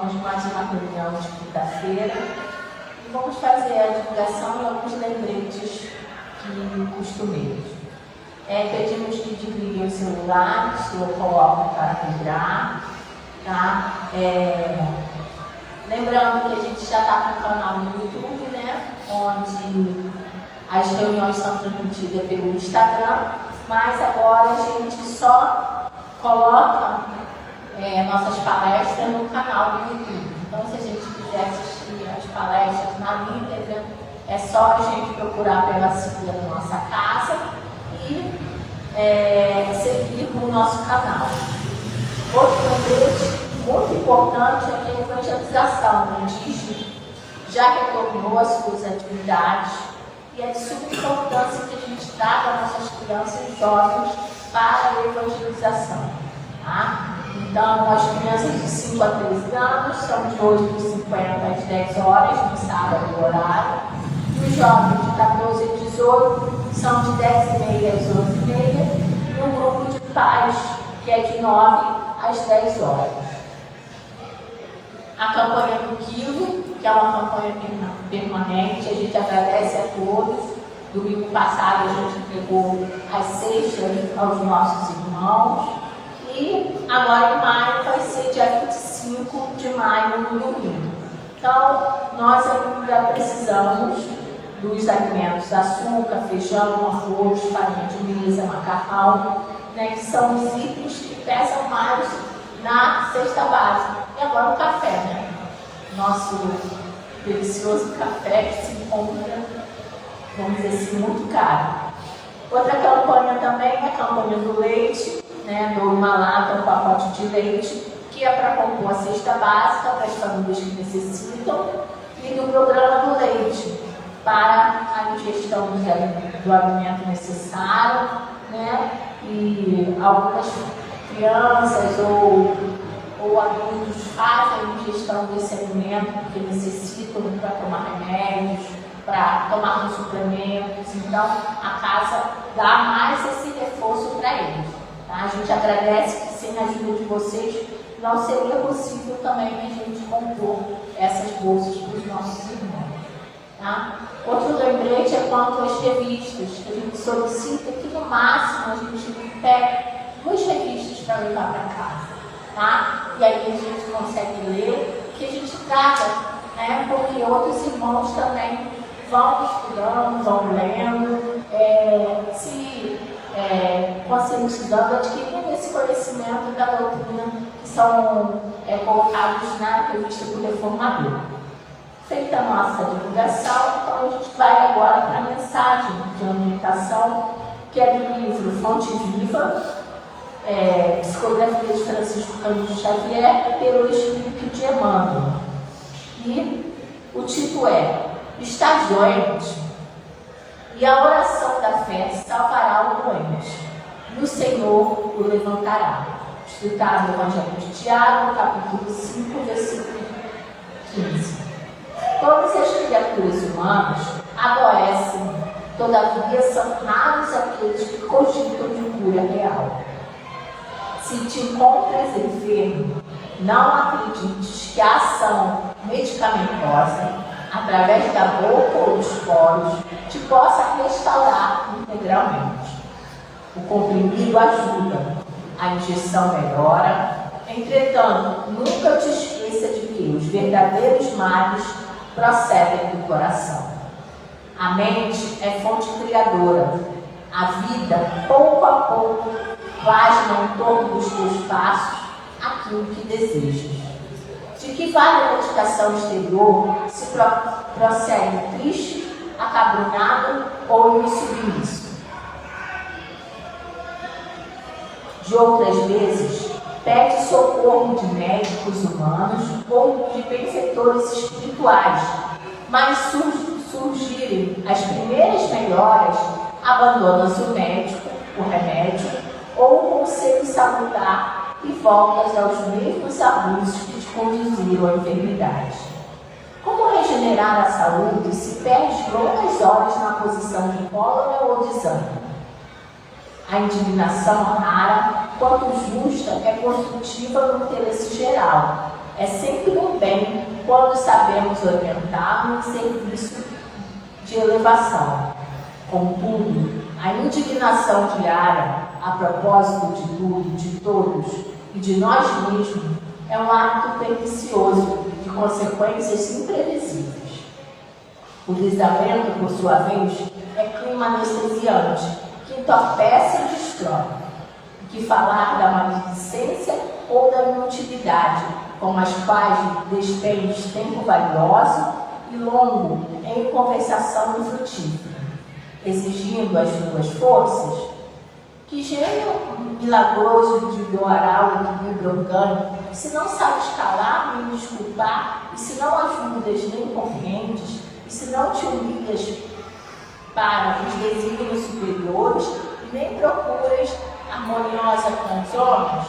Mais uma reunião de quinta-feira e vamos fazer a divulgação de alguns lembretes costumeiros. Pedimos que desliguem o celular, se eu coloco para vibrar, tá? Lembrando que a gente já está com o canal no YouTube, né? Onde as reuniões são transmitidas pelo Instagram, mas agora a gente só coloca nossas palestras no canal do YouTube. Então, se a gente quiser assistir as palestras na íntegra, é só a gente procurar pela sigla da nossa casa e seguir o nosso canal. Outro lembrete muito importante é que a evangelização no indígena já retornou às suas atividades e é de suma importância que a gente traga nossas crianças e jovens para a evangelização. Tá? Então, as crianças de 5 a 13 anos são de 8h50 às 10 horas, no sábado horário. E os jovens de 14 a 18 são de 10h30 às 11h30. E um grupo de pais, que é de 9 às 10 horas. A campanha do quilo, que é uma campanha permanente, a gente agradece a todos. Domingo passado a gente entregou as cestas aos nossos irmãos. E agora em maio vai ser dia 25 de maio, no domingo. Então, nós ainda precisamos dos alimentos: açúcar, feijão, arroz, farinha de mesa, macarrão, né, que são os itens que pesam mais na cesta básica. E agora o café, né? Nosso delicioso café que se encontra, vamos dizer assim, muito caro. Outra campanha também é a campanha do leite, né, do uma lata, um pacote de leite, que é para compor a cesta básica para as famílias que necessitam, e do programa do leite, para a ingestão do alimento necessário, né, e algumas crianças ou adultos fazem a ingestão desse alimento porque necessitam para tomar remédios, para tomar suplementos. Então, a casa dá mais esse reforço para eles. A gente agradece que sem a ajuda de vocês não seria possível também a gente compor essas bolsas para os nossos irmãos. Tá? Outro lembrete é quanto às revistas, que a gente solicita que no máximo a gente pegue 2 revistas para levar para casa. Tá? E aí a gente consegue ler, que a gente traga, né? Porque outros irmãos também vão estudando, vão lendo, conscientizando, adquirindo esse conhecimento da doutrina que são colocados na revista do Reformador. Feita a nossa divulgação, então a gente vai agora para a mensagem de orientação, que é do livro Fonte Viva, Psicografia de Francisco Cândido Xavier, pelo Espírito de Emmanuel. E o título é: Está doente, e a oração da fé salvará o doente, e o Senhor o levantará. Escrito no Evangelho de Tiago, capítulo 5, versículo 15. Todas as criaturas humanas adoecem, todavia são raros aqueles que cogitam de cura real. Se te encontras enfermo, não acredites que a ação medicamentosa, através da boca ou dos poros, te possa restaurar integralmente. O comprimido ajuda, a injeção melhora. Entretanto, nunca te esqueça de que os verdadeiros males procedem do coração. A mente é fonte criadora. A vida, pouco a pouco, plasma em torno dos teus passos aquilo que desejas. De que vale a dedicação exterior se prossegue triste, acabrunhado ou insubmisso? De outras vezes, pede socorro de médicos humanos ou de benfeitores espirituais, mas surgirem as primeiras melhoras, abandonas o médico, o remédio ou o conselho salutar e voltas aos mesmos abusos que te conduziram à enfermidade. Como regenerar a saúde se perde longas horas na posição de cólera ou desânimo? A indignação rara, quanto justa, é construtiva no interesse geral. É sempre um quando sabemos orientá-lo em serviço de elevação. Contudo, a indignação diária a propósito de tudo, de todos e de nós mesmos é um hábito pernicioso de consequências imprevisíveis. O desalento, por sua vez, é clima anestesiante que entorpece e destrói, que falar da maledicência ou da inutilidade, com as quais despende tempo valioso e longo em conversação infrutífera, exigindo as suas forças. Que gênio milagroso individuará o equilíbrio orgânico, se não sabes calar nem desculpar, e se não ajudas nem compreendes, e se não te humilhas para os desígnios superiores, e nem procuras harmoniosa com os homens,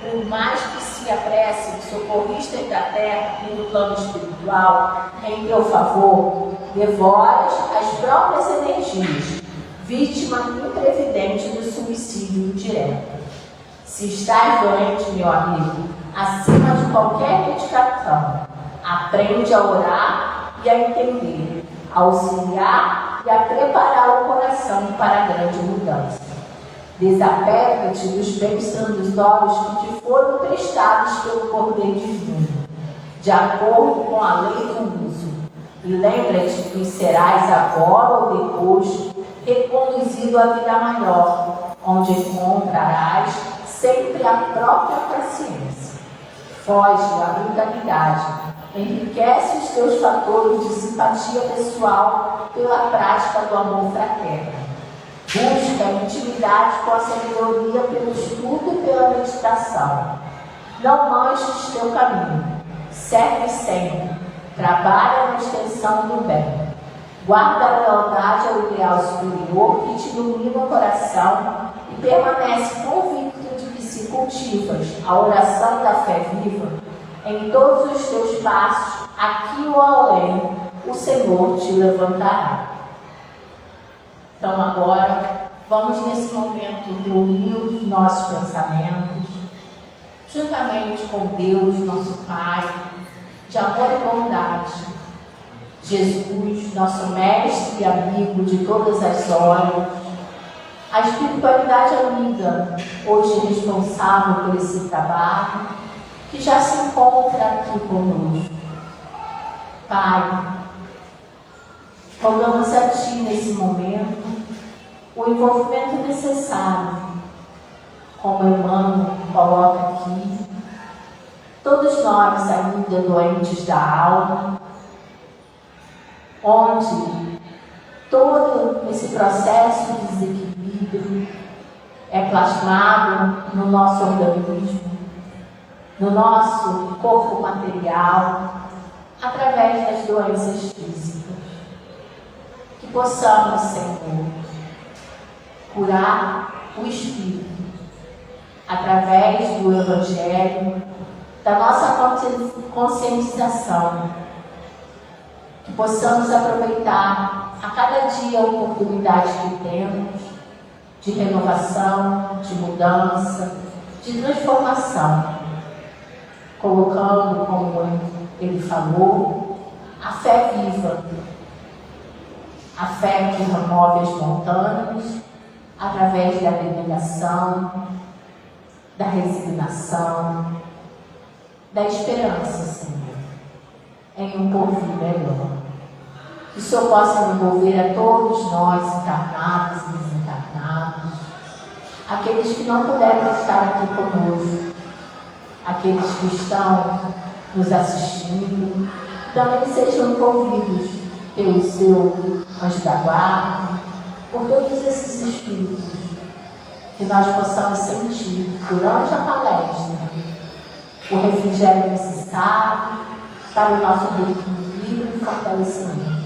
por mais que se apresse socorristas da terra e do plano espiritual em teu favor, devoras as próprias energias, vítima imprevidente do suicídio direto. Se estás doente, meu amigo, acima de qualquer medicação, aprende a orar e a entender, a auxiliar e a preparar o coração para a grande mudança. Desapega-te dos bens transitórios que te foram prestados pelo poder divino, de acordo com a lei do uso, e lembra-te que serás agora ou depois reconduzido à vida maior, onde encontrarás sempre a própria paciência. Foge da brutalidade, enriquece os teus fatores de simpatia pessoal pela prática do amor fraterno. Busca a intimidade com a sabedoria pelo estudo e pela meditação. Não manches teu caminho, serve sempre, trabalha na extensão do bem. Guarda a lealdade ao ideal superior que te ilumina o coração e permanece convicto de que se cultivas a oração da fé viva, em todos os teus passos, aqui ou além, o Senhor te levantará. Então agora, vamos nesse momento reunir os nossos pensamentos, juntamente com Deus, nosso Pai, de amor e bondade. Jesus, nosso mestre e amigo de todas as horas, a espiritualidade amiga, hoje responsável por esse trabalho, que já se encontra aqui conosco. Pai, rogamos a Ti nesse momento o envolvimento necessário, como Emmanuel coloca aqui, todos nós ainda doentes da alma, onde todo esse processo de desequilíbrio é plasmado no nosso organismo, no nosso corpo material, através das doenças físicas. Que possamos, Senhor, curar o espírito através do Evangelho, da nossa conscientização. Que possamos aproveitar a cada dia a oportunidade que temos de renovação, de mudança, de transformação, colocando, como ele falou, a fé viva, a fé que remove as montanhas através da abnegação, da resignação, da esperança, Senhor, em um porvir melhor. Que o Senhor possa envolver a todos nós, encarnados e desencarnados, aqueles que não puderam estar aqui conosco, aqueles que estão nos assistindo, também sejam envolvidos pelo seu anjo da guarda, por todos esses espíritos, que nós possamos sentir, durante a palestra, o refrigério necessário para o nosso reequilíbrio e fortalecimento.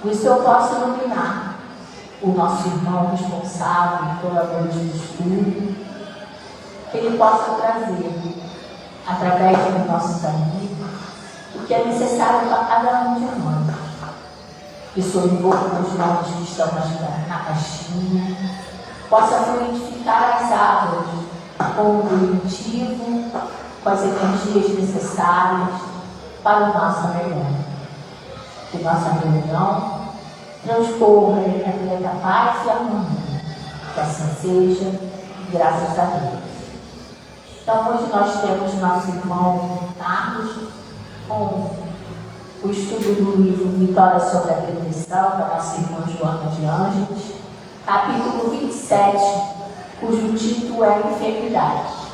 Que o Senhor possa iluminar o nosso irmão responsável pela noite de estudo, que ele possa trazer, através dos nossos amigos, o que é necessário para cada um de nós. Que o Senhor envolva os nomes que estão na caixinha, possa fluidificar as águas com o intuitivo, com as energias necessárias, para a nossa melhor. Que nossa reunião transcorra em repleta paz e harmonia. Que assim seja, graças a Deus. Então, hoje nós temos nosso irmão Carlos com o estudo do livro Vitória sobre a Depressão, da nossa irmã Joana de Ângeles, capítulo 27, cujo título é Enfermidade.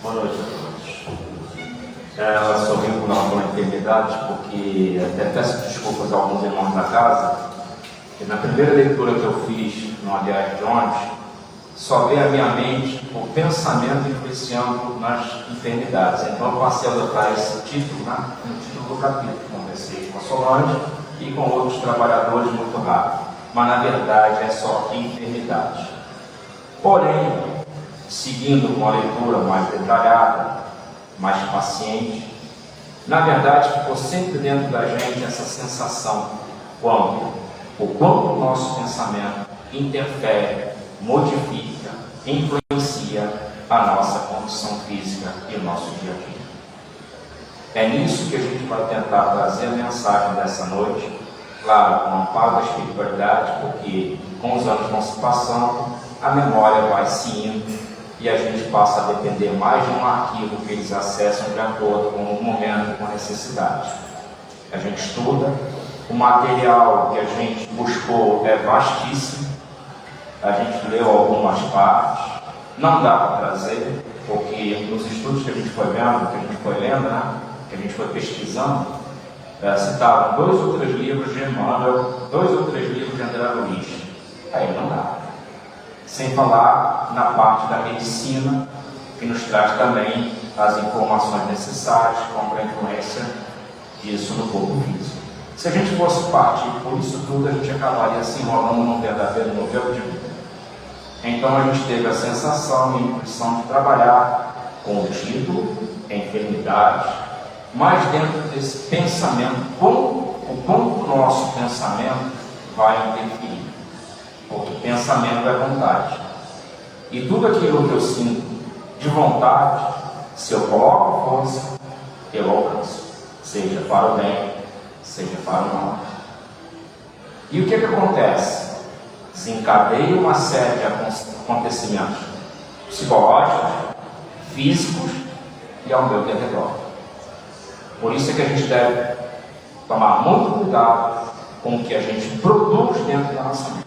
Boa noite a todos. Ela sorriu por alguma enfermidade, porque até peço desculpas a alguns irmãos da casa, que na primeira leitura que eu fiz no Aliás Jones, só veio à minha mente o pensamento influenciando nas enfermidades. Então eu passei a adotar esse título, né, no título do capítulo. Conversei com a Solange e com outros trabalhadores muito rápido. Mas na verdade é só enfermidade. Porém, seguindo com a leitura mais detalhada, mais paciente, na verdade ficou sempre dentro da gente essa sensação o quanto o nosso pensamento interfere, modifica, influencia a nossa condição física e o nosso dia a dia. É nisso que a gente vai tentar trazer a mensagem dessa noite, claro, com o amparo da espiritualidade, porque com os anos vão se passando, a memória vai se indo e a gente passa a depender mais de um arquivo que eles acessam de acordo com o momento, com a necessidade. A gente estuda, o material que a gente buscou é vastíssimo, a gente leu algumas partes, não dá para trazer, porque nos estudos que a gente foi vendo, que a gente foi lendo, né, que a gente foi pesquisando, citaram 2 ou 3 livros de Emmanuel, 2 ou 3 livros de André Luiz. Aí não dá. Sem falar na parte da medicina, que nos traz também as informações necessárias contra a influência disso no corpo físico. Se a gente fosse partir por isso tudo, a gente acabaria se enrolando num verdadeiro novelo de vida. Então a gente teve a sensação e a intuição de trabalhar com o título, enfermidade, mas dentro desse pensamento, o quanto o nosso pensamento vai interferir. Porque pensamento é vontade. E tudo aquilo que eu sinto de vontade, se eu coloco força, eu alcanço. Seja para o bem, seja para o mal. E o que acontece? Desencadeia uma série de acontecimentos psicológicos, físicos e ao meu redor. Por isso é que a gente deve tomar muito cuidado com o que a gente produz dentro da nossa mente.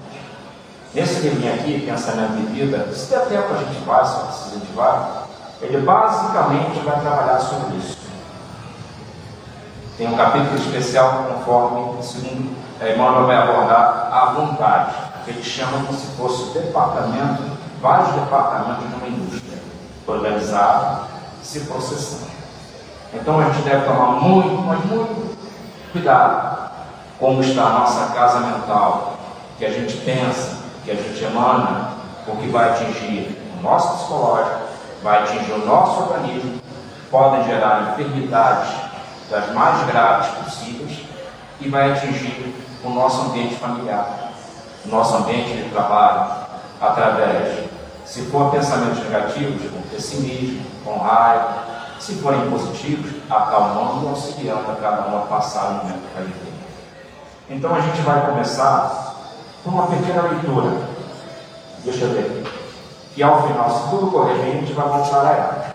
Nesse livrinho aqui, Pensamento e Vida, se der tempo a gente vai, só precisa de vai, ele basicamente vai trabalhar sobre isso. Tem um capítulo especial conforme, segundo Emmanuel vai abordar a vontade, que ele chama como se fosse o departamento, vários departamentos de uma indústria, organizado, se processando. Então a gente deve tomar muito, mas muito cuidado como está a nossa casa mental, que a gente pensa, que a gente emana, porque vai atingir o nosso psicológico, vai atingir o nosso organismo, podem gerar enfermidades das mais graves possíveis e vai atingir o nosso ambiente familiar, o nosso ambiente de trabalho, através, se for pensamentos negativos, com pessimismo, com raiva, se forem positivos, acalmando e auxiliando a cada um a passar o momento que vai viver. Então a gente vai começar com uma pequena leitura. Deixa eu ver. E ao final, se tudo correr bem, a gente vai voltar a ela.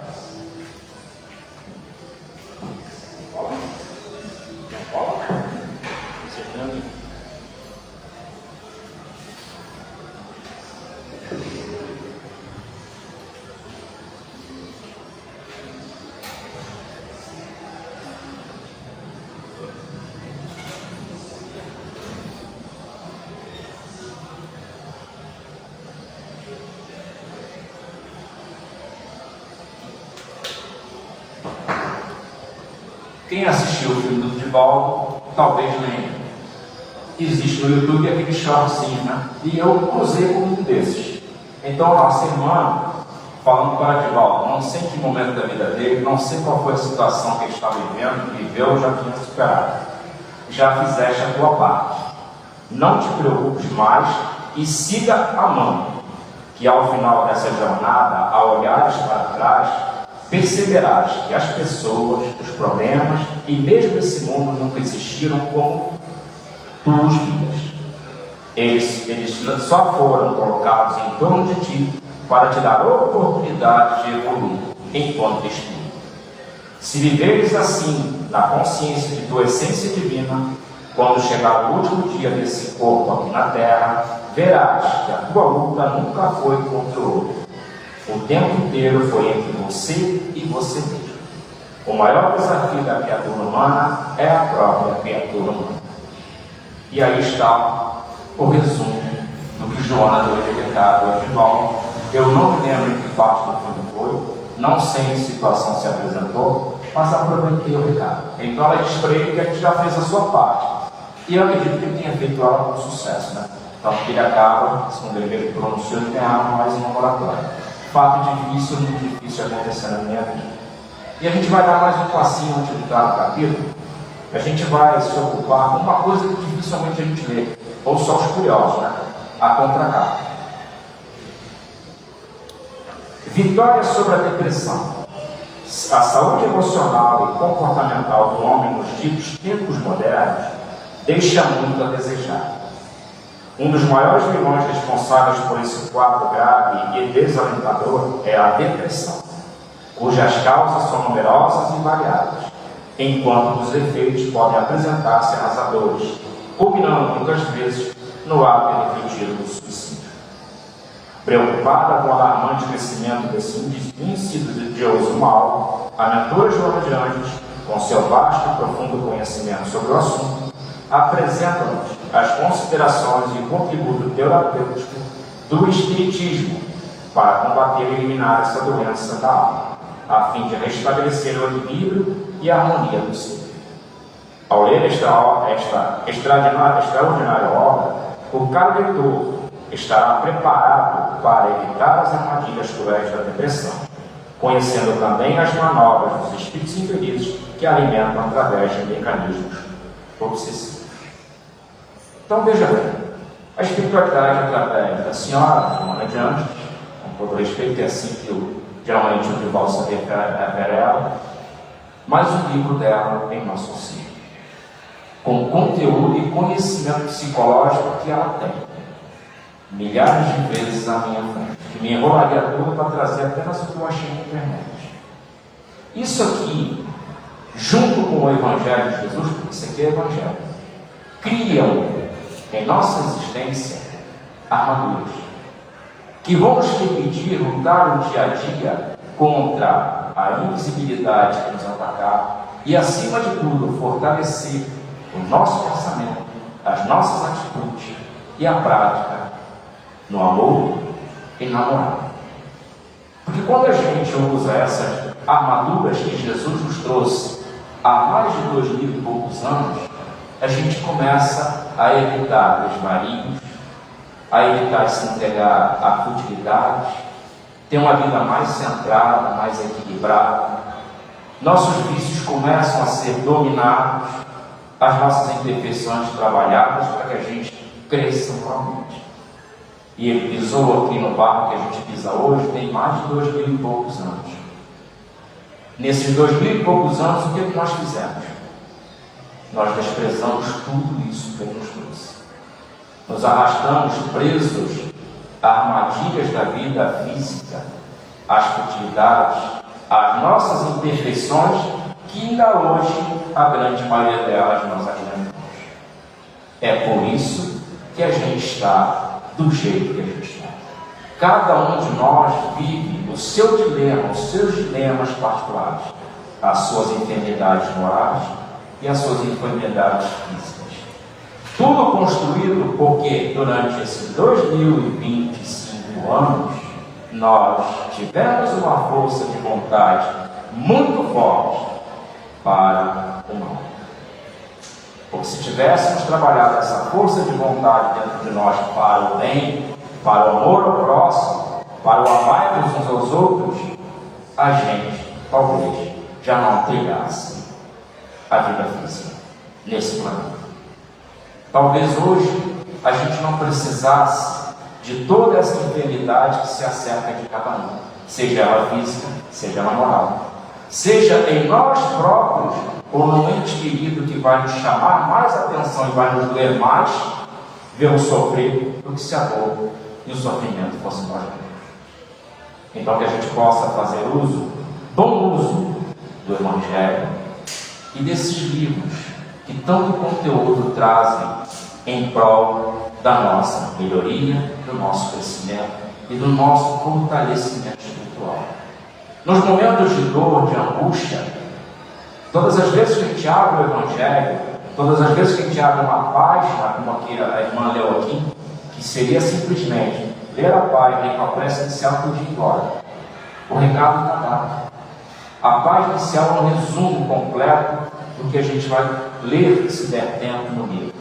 Quem assistiu o filme do Divaldo, talvez lembre. Existe no YouTube aquele shortzinho, né? E eu usei como um desses. Então, a nossa irmã, falando para Divaldo, não sei em que momento da vida dele, não sei qual foi a situação que ele estava vivendo, viveu, já tinha superado. Já fizeste a tua parte. Não te preocupes mais e siga amando, que ao final dessa jornada, ao olhares para trás, perceberás que as pessoas, os problemas e mesmo esse mundo nunca existiram como tu os vias. Eles só foram colocados em torno de ti para te dar oportunidade de evoluir enquanto espírito. Se viveres assim, na consciência de tua essência divina, quando chegar o último dia desse corpo aqui na Terra, verás que a tua luta nunca foi contra o outro. O tempo inteiro foi entre você e você mesmo. O maior desafio da criatura humana é a própria criatura humana. E aí está o resumo do que Joana deu de recado hoje. Bom, eu não me lembro em que parte do filme foi, não sei em que situação se apresentou, mas aproveitei o recado. Então ela diz para ele que a gente já fez a sua parte. E eu acredito que ele tenha feito ela com sucesso, né? Então ele acaba, segundo ele mesmo pronunciou, ele ganhava mais uma moratória. Fato difícil, muito difícil acontecer na minha vida. E a gente vai dar mais um passinho antes de entrar no capítulo. A gente vai se ocupar com uma coisa que dificilmente a gente lê, ou só os curiosos, né? A contracapa. Vitória sobre a depressão. A saúde emocional e comportamental do homem nos ditos tempos modernos deixa muito a desejar. Um dos maiores vilões responsáveis por esse quadro grave e desalentador é a depressão, cujas causas são numerosas e variadas, enquanto os efeitos podem apresentar-se arrasadores, culminando muitas vezes no ato irrefletido do suicídio. Preocupada com o alarmante crescimento desse insidioso mal, a mentora Joana de Ângeles, com seu vasto e profundo conhecimento sobre o assunto, apresenta-nos as considerações e o contributo terapêutico do Espiritismo para combater e eliminar essa doença da alma, a fim de restabelecer o equilíbrio e a harmonia do ser. Ao ler esta extraordinária obra, o caro leitor estará preparado para evitar as armadilhas cruéis da depressão, conhecendo também as manobras dos espíritos infelizes que alimentam através de mecanismos obsessivos. Então veja bem, a espiritualidade através da senhora Joana de Ângeles, com todo respeito, é assim que geralmente o Divaldo se refere a ela, mas o livro dela em nosso auxílio, com conteúdo e conhecimento psicológico que ela tem, milhares de vezes à minha frente, que me enrolaria tudo para trazer apenas o que eu achei na internet. Isso aqui, junto com o Evangelho de Jesus, porque isso aqui é Evangelho, criam em nossa existência armaduras que vão nos permitir lutar no dia a dia contra a invisibilidade que nos atacar e, acima de tudo, fortalecer o nosso pensamento, as nossas atitudes e a prática no amor e na moral. Porque quando a gente usa essas armaduras que Jesus nos trouxe há mais de 2000 e poucos anos, a gente começa a evitar desvarios, a evitar se entregar a futilidades, ter uma vida mais centrada, mais equilibrada. Nossos vícios começam a ser dominados, as nossas imperfeições trabalhadas para que a gente cresça moralmente. E ele pisou aqui no barro que a gente pisa hoje, tem mais de 2000 e poucos anos. Nesses 2000 e poucos anos, o que nós fizemos? Nós desprezamos tudo isso que ele nos trouxe. Nos arrastamos presos a armadilhas da vida física, às futilidades, às nossas imperfeições, que ainda hoje, a grande maioria delas, nós alimentamos. É por isso que a gente está do jeito que a gente está. Cada um de nós vive o seu dilema, os seus dilemas particulares, as suas enfermidades morais e as suas enfermidades físicas. Tudo construído porque durante esses 2025 anos nós tivemos uma força de vontade muito forte para o mal. Porque se tivéssemos trabalhado essa força de vontade dentro de nós para o bem, para o amor ao próximo, para o amar uns aos outros, a gente talvez já não trilhasse a vida física nesse planeta. Talvez hoje a gente não precisasse de de toda essa enfermidade que se acerca de cada um, seja ela física, seja ela moral, seja em nós próprios ou no ente querido que vai nos chamar mais atenção e vai nos doer mais, ver o sofrer do que se a dor e o sofrimento fossem nós mesmos. Então que a gente possa fazer bom uso do Evangelho e desses livros que tanto conteúdo trazem em prol da nossa melhoria, do nosso crescimento e do nosso fortalecimento espiritual. Nos momentos de dor, de angústia, todas as vezes que a gente abre o Evangelho, todas as vezes que a gente abre uma página, como aqui a irmã leu aqui, que seria simplesmente ler a página e com a prece inicial por ir embora. O recado está dado. A página inicial é um resumo completo do que a gente vai ler se der tempo no livro.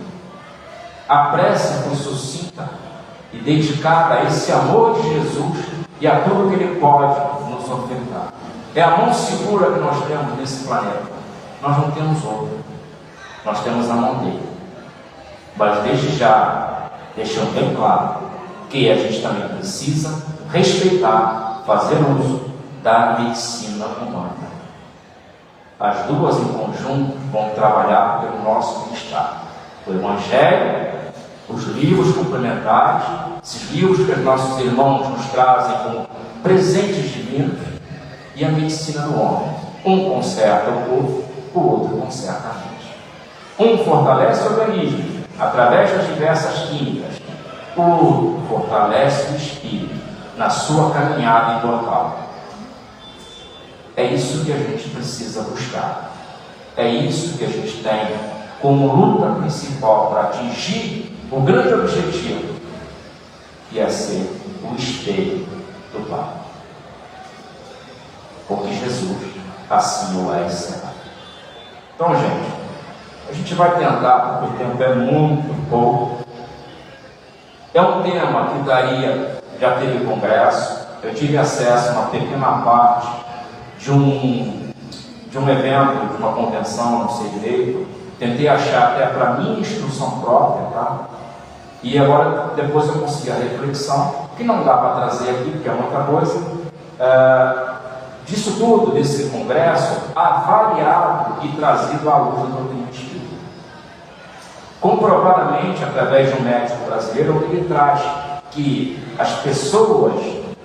A prece foi sucinta e dedicada a esse amor de Jesus e a tudo que Ele pode nos ofertar. É a mão segura que nós temos nesse planeta. Nós não temos outra. Nós temos a mão dele. Mas desde já, deixando bem claro que a gente também precisa respeitar, fazer uso da medicina humana. As duas em conjunto vão trabalhar pelo nosso bem-estar. O Evangelho, os livros complementares, esses livros que os nossos irmãos nos trazem como presentes divinos, e a medicina do homem. Um conserta o corpo, o outro conserta a mente. Um fortalece o organismo através das diversas químicas, o outro fortalece o espírito na sua caminhada imortal. É isso que a gente precisa buscar. É isso que a gente tem como luta principal para atingir o grande objetivo, que é ser o espelho do Pai. Porque Jesus assim o é e será. Então, gente, a gente vai tentar, porque o tempo é muito pouco. É um tema que já teve congresso. Eu tive acesso a uma pequena parte de um evento, de uma convenção, não sei direito. Tentei achar até para minha instrução própria, tá? E agora, depois eu consegui a reflexão, que não dá para trazer aqui, porque é muita coisa, disso tudo, desse congresso, avaliado e trazido à luz da doutrina espírita. Comprovadamente, através de um médico brasileiro, ele traz que as pessoas,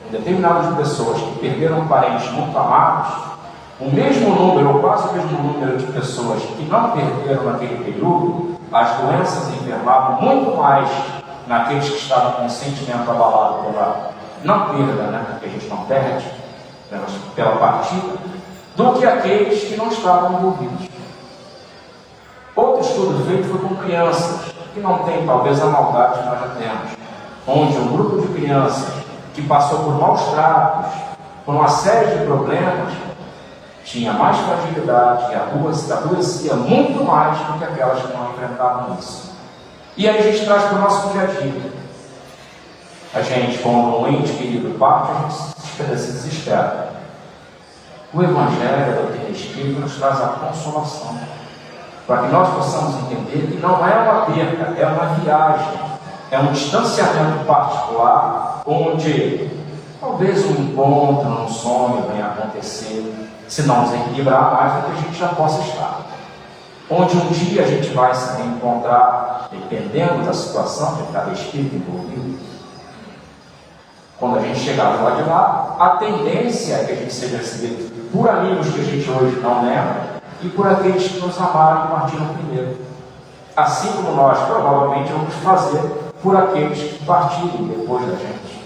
um determinado de pessoas que perderam parentes muito amados, o mesmo número, ou quase o mesmo número de pessoas que não perderam naquele período, as doenças enfermavam muito mais naqueles que estavam com o sentimento abalado pela não perda, né? Porque a gente não perde, né? Mas pela partida, do que aqueles que não estavam envolvidos. Outro estudo feito foi com crianças, que não tem talvez a maldade que nós já temos, onde um grupo de crianças que passou por maus tratos, por uma série de problemas, tinha mais fragilidade e adoecia muito mais do que aquelas que não enfrentavam isso. E aí a gente traz para o nosso dia a dia. A gente, quando um ente querido parte, a gente se desespera. O Evangelho, a doutrina espírita, nos traz a consolação, para que nós possamos entender que não é uma perda, é uma viagem, é um distanciamento particular, onde talvez um encontro, um sonho venha a acontecer, se não nos equilibrar mais do que a gente já possa estar. Onde um dia a gente vai se reencontrar, dependendo da situação de cada espírito envolvido. Quando a gente chegar do lado de lá, a tendência é que a gente seja recebido por amigos que a gente hoje não lembra e por aqueles que nos amaram e partiram primeiro. Assim como nós provavelmente vamos fazer por aqueles que partiram depois da gente.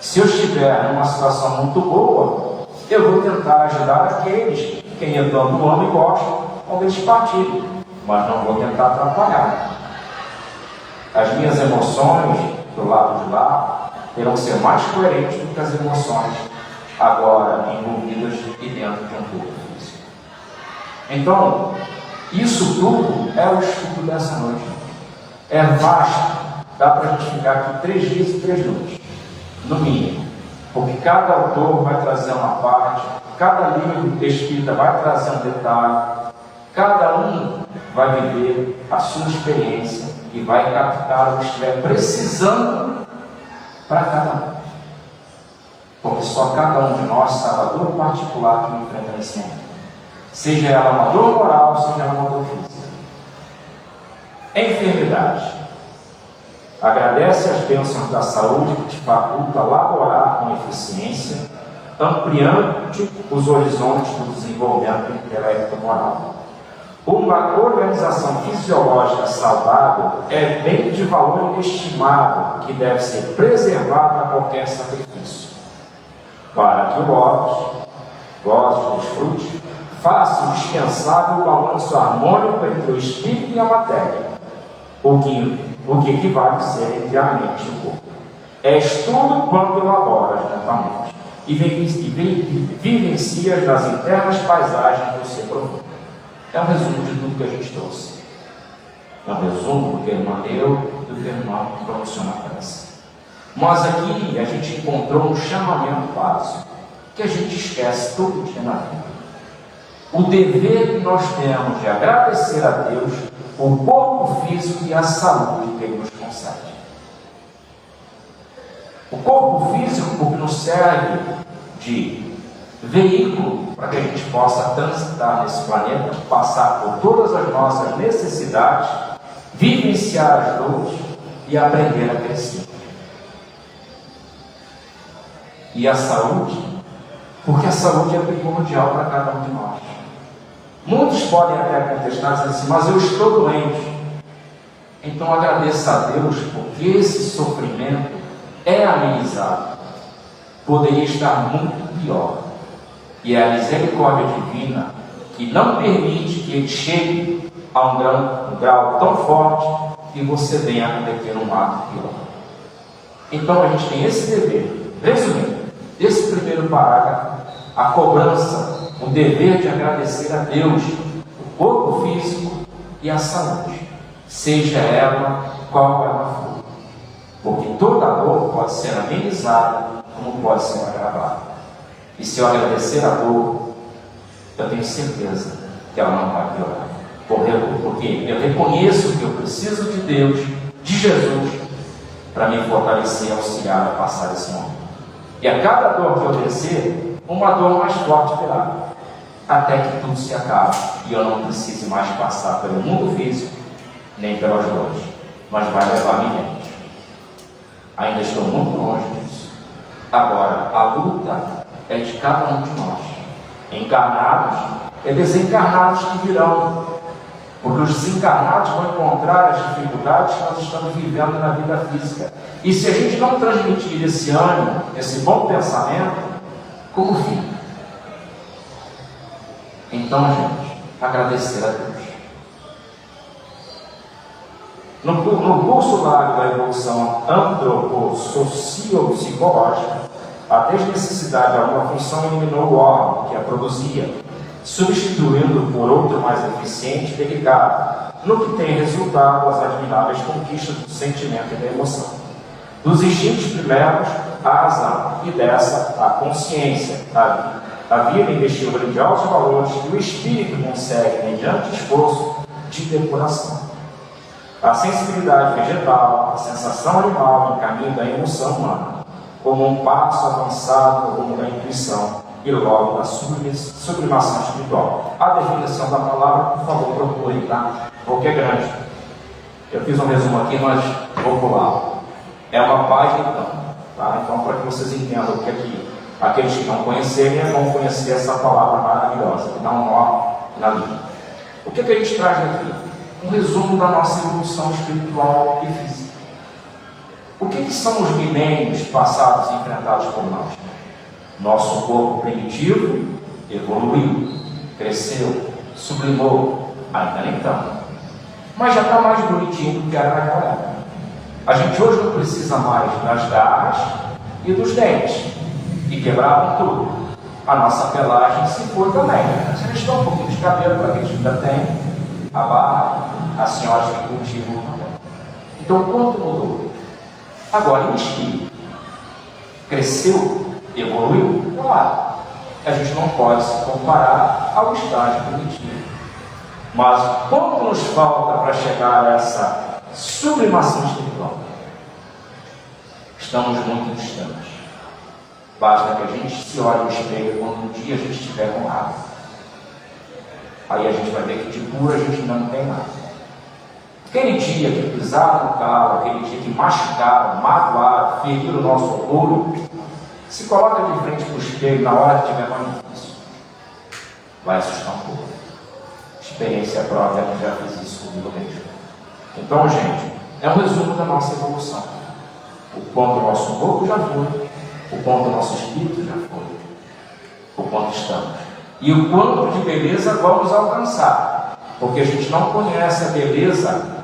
Se eu estiver numa situação muito boa, eu vou tentar ajudar aqueles quem eu tanto amo e gosto quando eles partirem, mas não vou tentar atrapalhar. As minhas emoções do lado de lá terão que ser mais coerentes do que as emoções agora envolvidas e dentro de um corpo físico. Então, isso tudo é o estudo dessa noite. É vasto, dá para a gente ficar aqui 3 dias e 3 noites, no mínimo. Porque cada autor vai trazer uma parte, cada livro espírita vai trazer um detalhe, cada um vai viver a sua experiência e vai captar o que estiver precisando para cada um. Porque só cada um de nós sabe a dor particular que enfrenta nesse momento. Seja ela uma dor moral, seja ela uma dor física. Enfermidade. Agradece as bênçãos da saúde que te faculta laborar com eficiência, ampliando-te os horizontes do desenvolvimento do intelecto moral. Uma organização fisiológica saudável é bem de valor inestimável que deve ser preservado a qualquer sacrifício, para que o goze, desfrute, faça dispensável o balanço harmônico entre o espírito e a matéria, o que equivale a ser entre a mente e o corpo. És tudo quanto elaboras na tua mente e vivencias nas internas paisagens do ser profundo. É um resumo de tudo que a gente trouxe. É um resumo do que a irmã deu, do que a irmã proporcionou para essa. Mas aqui a gente encontrou um chamamento básico que a gente esquece todo dia na vida. O dever que nós temos de agradecer a Deus o corpo físico e a saúde que Ele nos concede. O corpo físico porque nos serve de veículo para que a gente possa transitar nesse planeta, passar por todas as nossas necessidades, vivenciar as dores e aprender a crescer. E a saúde, porque a saúde é primordial para cada um de nós. Muitos podem até contestar e dizer assim, mas eu estou doente. Então agradeça a Deus porque esse sofrimento é amenizado. Poderia estar muito pior. E é a misericórdia divina que não permite que ele chegue a um grau tão forte que você venha a cometer um ato pior. Então a gente tem esse dever. Resumindo, esse primeiro parágrafo, a cobrança, o dever de agradecer a Deus, o corpo físico e a saúde, seja ela qual ela for. Porque toda dor pode ser amenizada, como pode ser agravada. E se eu agradecer a dor, eu tenho certeza que ela não vai piorar. Porque eu reconheço que eu preciso de Deus, de Jesus, para me fortalecer e auxiliar a passar esse momento. E a cada dor que eu descer, uma dor mais forte virá, até que tudo se acabe e eu não precise mais passar pelo mundo físico, nem pelas dores, mas vai levar minha mente. Ainda estou muito longe disso. Agora, a luta é de cada um de nós. Encarnados e desencarnados que virão, porque os desencarnados vão encontrar as dificuldades que nós estamos vivendo na vida física. E se a gente não transmitir esse ânimo, esse bom pensamento, como fica? Então, gente, agradecer a Deus. No curso largo da evolução antropossociopsicológica, a desnecessidade de alguma função eliminou o órgão que a produzia, substituindo por outro mais eficiente e delicado, no que tem resultado as admiráveis conquistas do sentimento e da emoção. Dos instintos primeiros, a razão, e dessa, a consciência, a vida investiu grandiosos valores que o espírito consegue mediante esforço de depuração. A sensibilidade vegetal, a sensação animal em caminho da emoção humana, como um passo avançado no rumo da intuição e logo da sublimação espiritual. A definição da palavra, por favor, procurem, tá? Porque é grande. Eu fiz um resumo aqui, mas vou pular. É uma página, então. Tá? Então, para que vocês entendam o que aqui, aqueles que não conhecerem, vão conhecer essa palavra maravilhosa, que dá um nó na língua. O que a gente traz daqui? Um resumo da nossa evolução espiritual e física. O que são os milênios passados e enfrentados por nós? Nosso corpo primitivo evoluiu, cresceu, sublimou, ainda nem tanto, mas já está mais bonitinho do que era naquela época. A gente hoje não precisa mais das garras e dos dentes, que quebravam tudo. A nossa pelagem se foi também. Se eles estão um pouquinho de cabelo para quem ainda tem, a barra, as senhoras que cultivam também. Então, quanto mudou? Agora, em espírito, cresceu, evoluiu? Claro, a gente não pode se comparar ao estágio primitivo. Mas quanto nos falta para chegar a essa sublimação espiritual? Estamos muito distantes. Basta que a gente se olhe no espelho quando um dia a gente estiver com raiva. Aí a gente vai ver que de puro a gente não tem nada. Aquele dia que pisaram no carro, aquele dia que machucaram, magoaram, feriram o nosso orgulho, se coloca de frente para o espelho na hora que estiver mais difícil. Vai assustar um pouco. Experiência própria, que já fiz isso comigo mesmo. Então, gente, é um resumo da nossa evolução. O quanto o nosso corpo já foi, o quanto o nosso espírito já foi, o quanto estamos. E o quanto de beleza vamos alcançar. Porque a gente não conhece a beleza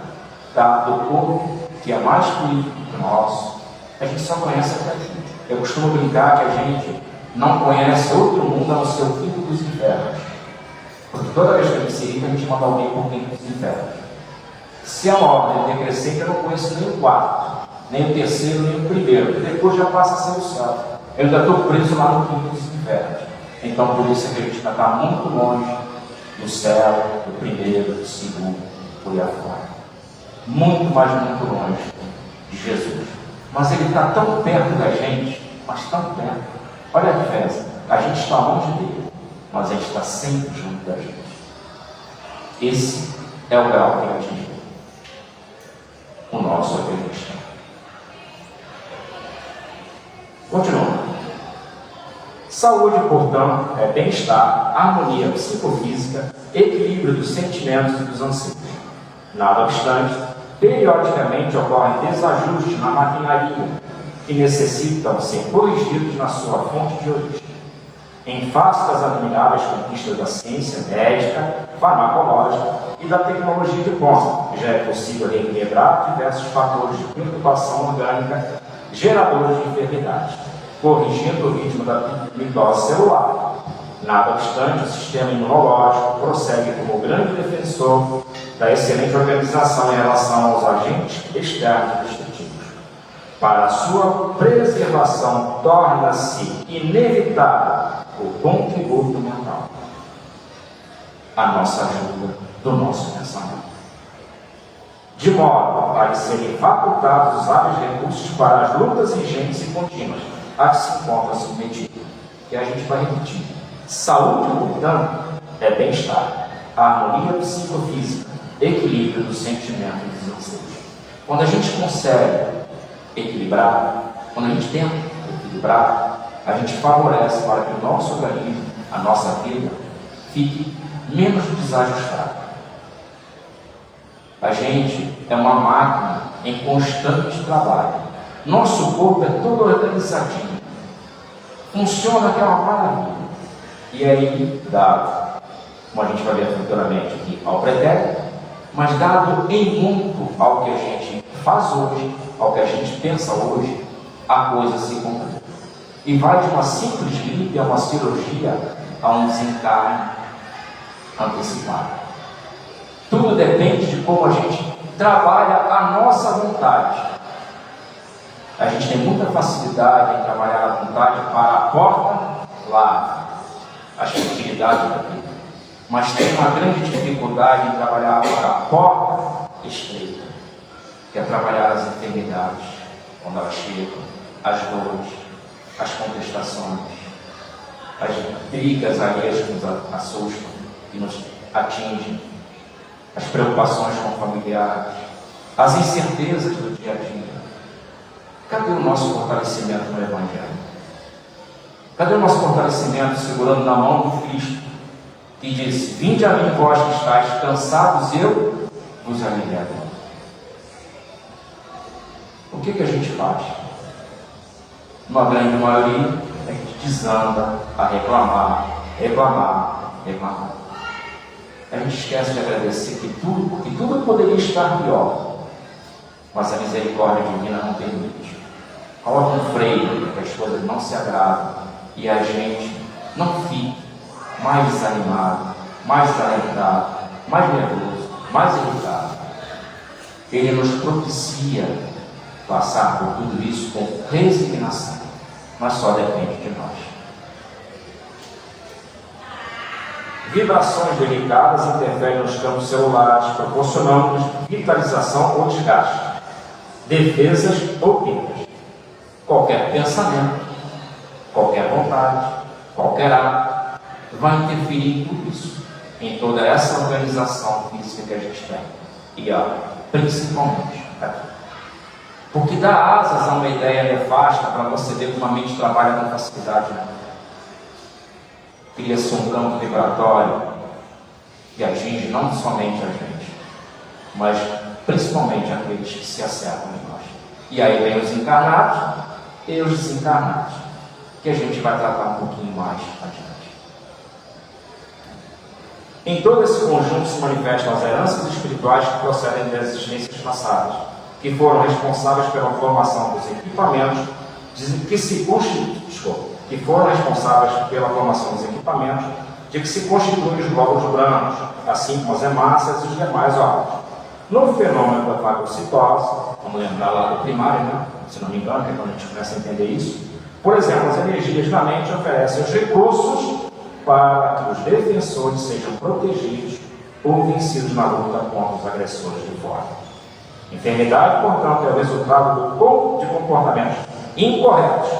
do corpo, que é mais fluido que o nosso. A gente só conhece até aqui. Eu costumo brincar que a gente não conhece outro mundo a não ser o quinto dos infernos. Porque toda vez que a gente se irrita, a gente manda alguém por quinto dos infernos. Se a ordem decrescente, eu não conheço nem o quarto, nem o terceiro, nem o primeiro. Depois já passa a ser o céu. Eu ainda estou preso lá no quinto dos infernos. Então, por isso é que a gente ainda está muito longe do céu, do primeiro, do segundo, por aí afora. Muito longe de Jesus. Mas Ele está tão perto da gente, mas tão perto. Olha a diferença. A gente está longe dele, mas a gente está sempre junto da gente. Esse é o grau que Ele atingiu. O nosso é que a gente tem. Continuando. Saúde, portanto, é bem-estar, harmonia psicofísica, equilíbrio dos sentimentos e dos anseios. Nada obstante, periodicamente ocorrem desajustes na maquinaria que necessitam ser corrigidos na sua fonte de origem. Em face das admiráveis conquistas da ciência médica, farmacológica e da tecnologia de ponta, já é possível reequilibrar diversos fatores de perturbação orgânica geradores de enfermidades, corrigindo o ritmo da mitose celular. Nada obstante, o sistema imunológico prossegue como grande defensor da excelente organização em relação aos agentes externos e destrutivos. Para a sua preservação, torna-se inevitável o contributo mental, a nossa ajuda do nosso pensamento, de modo a serem facultados os hábeis recursos para as lutas ingentes e contínuas a que se encontra submetido. E a gente vai repetir. Saúde, portanto, é bem-estar, harmonia psicofísica, equilíbrio do sentimento e dos anseios. Quando a gente consegue equilibrar, quando a gente tenta equilibrar, a gente favorece para que o nosso organismo, a nossa vida, fique menos desajustado. A gente é uma máquina em constante trabalho. Nosso corpo é todo organizadinho. Funciona que é uma maravilha. E aí, dado, como a gente vai ver futuramente aqui, ao pretérito, mas dado em muito ao que a gente faz hoje, ao que a gente pensa hoje, a coisa se complica. E vai de uma simples gripe a uma cirurgia a um desencarne antecipado. Tudo depende de como a gente trabalha a nossa vontade. A gente tem muita facilidade em trabalhar a vontade para a porta larga, as facilidades da vida. Mas tem uma grande dificuldade em trabalhar para a porta estreita, que é trabalhar as enfermidades, quando elas chegam, as dores, as contestações, as brigas alheias que nos assustam e nos atingem, as preocupações com familiares, as incertezas do dia a dia. Cadê o nosso fortalecimento no Evangelho? Cadê o nosso fortalecimento segurando na mão do Cristo, que diz: vinde a mim, vós que estáis cansados, eu vos aliviarei. O que a gente faz? Uma grande maioria, a gente desanda a reclamar. A gente esquece de agradecer que tudo poderia estar pior, mas a misericórdia divina não tem limite. Coloca um freio para que as coisas não se agravem e a gente não fique mais desanimado, mais desalentado, mais nervoso, mais irritado. Ele nos propicia passar por tudo isso com resignação, mas só depende de nós. Vibrações delicadas interferem nos campos celulares, proporcionando-nos vitalização ou desgaste, defesas ou perdas. qualquer pensamento, qualquer vontade, qualquer ato, vai interferir em tudo isso, em toda essa organização física que a gente tem. E principalmente aqui. Porque dá asas a uma ideia nefasta para você ver como a mente trabalha com facilidade. Né? Cria-se um campo vibratório que atinge não somente a gente, mas principalmente aqueles que se acertam em nós. E aí vem os encarnados e os desencarnados, que a gente vai tratar um pouquinho mais adiante. Em todo esse conjunto se manifestam as heranças espirituais que procedem das existências passadas, que foram responsáveis pela formação dos equipamentos que foram responsáveis pela formação dos equipamentos de que se constituem os glóbulos brancos, assim como as hemácias e os demais órgãos. No fenômeno da fagocitose, vamos lembrar lá do primário, né? Se não me engano, que é quando a gente começa a entender isso. Por exemplo, as energias da mente oferecem os recursos para que os defensores sejam protegidos ou vencidos na luta contra os agressores de fora. Enfermidade, portanto, é o resultado de comportamentos incorretos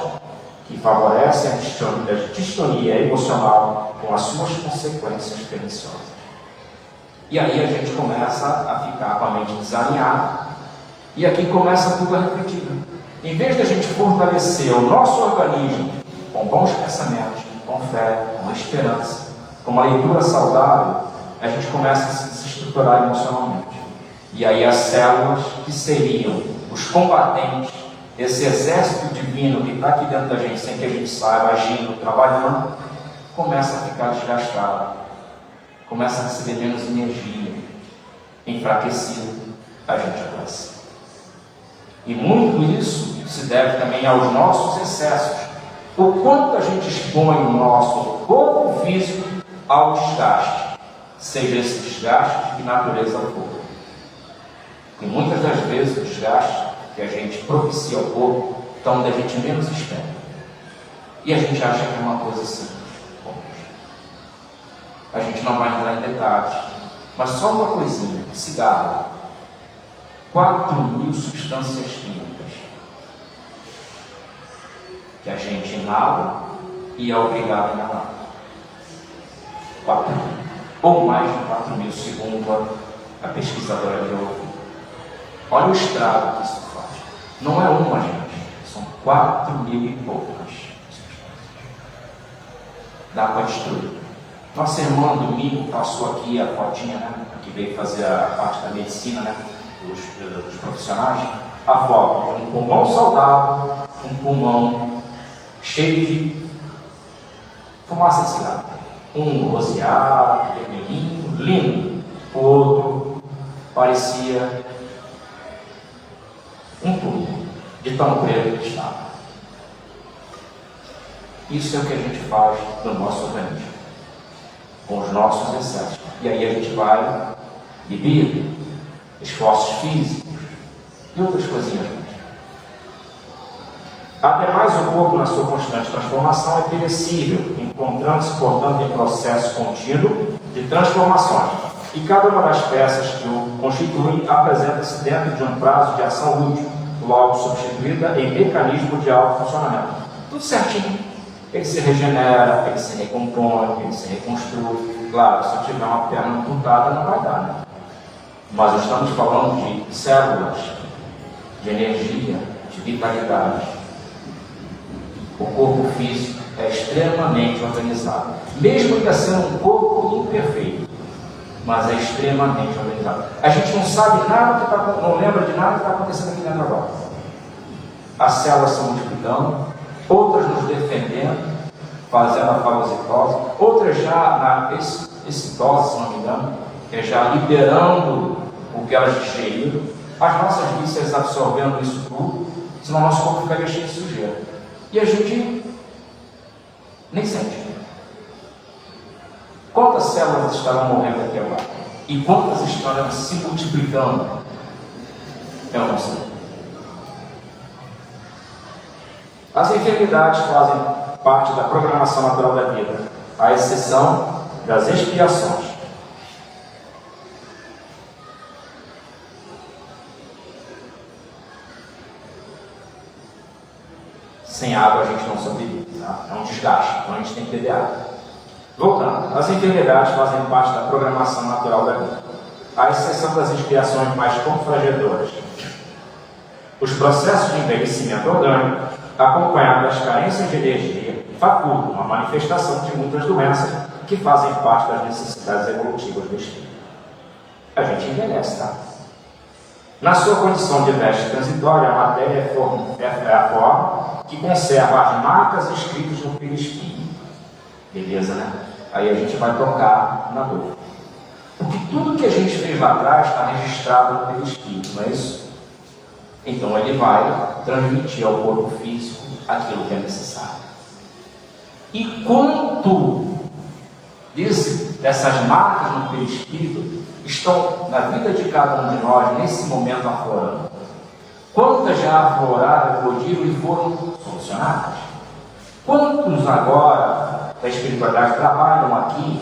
que favorecem a distonia emocional com as suas consequências perniciosas. E aí a gente começa a ficar com a mente desalinhada e aqui começa tudo a refletir. Em vez de a gente fortalecer o nosso organismo com bons pensamentos, com fé, com esperança, com uma leitura saudável, a gente começa a se estruturar emocionalmente. E aí as células que seriam os combatentes, esse exército divino que está aqui dentro da gente, sem que a gente saiba, agindo, trabalhando, começa a ficar desgastado, começa a receber menos energia, enfraquecido, a gente adoece. E muito isso se deve também aos nossos excessos. O quanto a gente expõe o nosso corpo físico ao desgaste, seja esse desgaste de natureza for. E muitas das vezes o desgaste que a gente propicia ao corpo está onde a gente menos espera. E a gente acha que é uma coisa simples. A gente não vai entrar em detalhes, mas só uma coisinha: cigarro. 4.000 substâncias químicas que a gente inala e é obrigado a inalar. 4.000 ou mais de 4.000, segundo a pesquisadora que eu ouvi. Olha o estrago que isso faz. Não é uma, gente, são 4.000 e poucas substâncias. Dá para destruir. Nossa irmã domingo passou aqui a fotinha, né, que veio fazer a parte da medicina, né, dos profissionais, a foto de um pulmão saudável, um pulmão cheio de fumaça de cigarro. Um roseado, vermelhinho, lindo. O outro parecia um tubo de tão preto que estava. Isso é o que a gente faz no nosso organismo, com os nossos excessos. E aí a gente vai bebida, esforços físicos e outras coisinhas mais. Ademais, o corpo, na sua constante transformação, é perecível, encontrando-se, portanto, em processo contínuo de transformações. E cada uma das peças que o constituem apresenta-se dentro de um prazo de ação útil, logo substituída em mecanismo de autofuncionamento. Tudo certinho. Ele se regenera, ele se recompõe, ele se reconstrui. Claro, se eu tiver uma perna amputada, não vai dar, né? Mas estamos falando de células, de energia, de vitalidade. O corpo físico é extremamente organizado, mesmo ainda sendo um corpo imperfeito, mas é extremamente organizado. A gente não sabe nada não lembra de nada que está acontecendo aqui dentro agora. As células se multiplicando, outras nos defendendo, fazendo a fagocitose, outras já na excitose, se não me engano, que é já liberando o que elas digeriram, as nossas vísceras absorvendo isso tudo, senão o nosso corpo ficaria cheio de sujeira. E a gente nem sente. Quantas células estarão morrendo aqui agora? E quantas estarão se multiplicando? Eu não sei. As enfermidades fazem parte da programação natural da vida, à exceção das expiações. Sem água a gente não sobrevive, tá? É um desgaste, então a gente tem que beber água. Voltando, as enfermidades fazem parte da programação natural da vida, à exceção das expiações mais confragedoras. Os processos de envelhecimento orgânico, acompanhados das carências de energia, facultam a manifestação de muitas doenças que fazem parte das necessidades evolutivas do espírito. A gente envelhece, tá? Na sua condição de veste transitória, a matéria é a forma que conserva as marcas escritas no perispírito. Beleza, né? Aí a gente vai tocar na dor. Porque tudo que a gente fez lá atrás está registrado no perispírito, não é isso? Então ele vai transmitir ao corpo físico aquilo que é necessário. E quanto dessas marcas no perispírito estão na vida de cada um de nós nesse momento aflorando? Quantas já afloraram, eclodiram e foram solucionadas? Quantos agora da espiritualidade trabalham aqui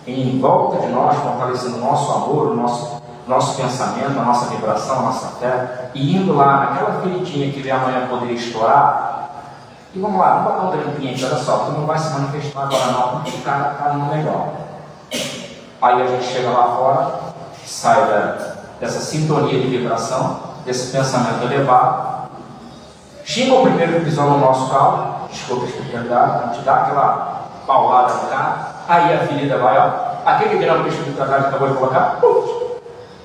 em volta de nós, fortalecendo o nosso amor, o nosso pensamento, a nossa vibração, a nossa fé, e indo lá naquela feridinha que amanhã poderia estourar? E vamos lá, vamos botar um trampinho aqui, olha só, porque não vai se manifestar agora não, porque está no melhor. Aí a gente chega lá fora, sai dessa sintonia de vibração, desse pensamento elevado, xinga o primeiro que pisou no nosso carro, desculpa a espiritualidade, a gente dá aquela paulada no cara, aí a ferida vai, ó, aquele grão que a espiritualidade acabou de colocar,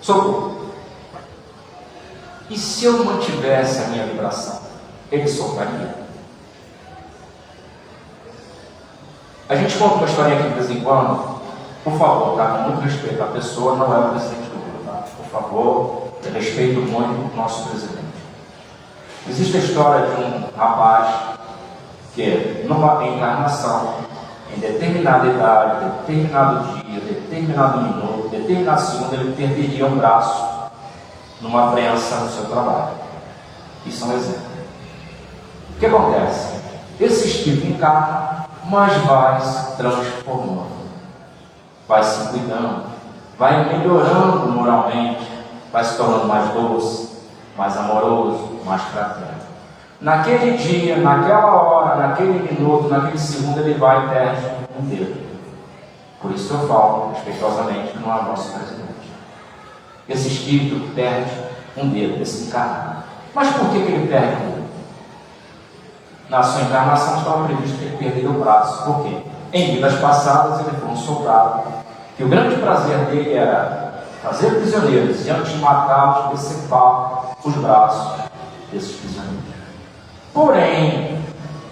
soltou. E se eu mantivesse a minha vibração, ele soltaria? A gente conta uma historinha aqui de vez em quando, por favor, tá? Com muito respeito, a pessoa não é o presidente do Lula, tá? Por favor, eu respeito muito o nosso presidente. Existe a história de um rapaz que, numa encarnação, em determinada idade, determinado dia, determinado minuto, determinado segundo, ele perderia um braço numa prensa no seu trabalho. Isso é um exemplo. O que acontece? Esse espírito encarna, mas vai se transformando, vai se cuidando, vai melhorando moralmente, vai se tornando mais doce, mais amoroso, mais fraterno. Naquele dia, naquela hora, naquele minuto, naquele segundo, ele vai e perde um dedo. Por isso eu falo, respeitosamente, que não é nosso presidente. Esse espírito perde um dedo, esse encarnado. Mas por que ele perde um dedo? Na sua encarnação estava previsto que ele perderia o braço. Por quê? Em vidas passadas ele foi um soldado, que o grande prazer dele era fazer prisioneiros e antes de matá-los, decepar os braços desses prisioneiros. Porém,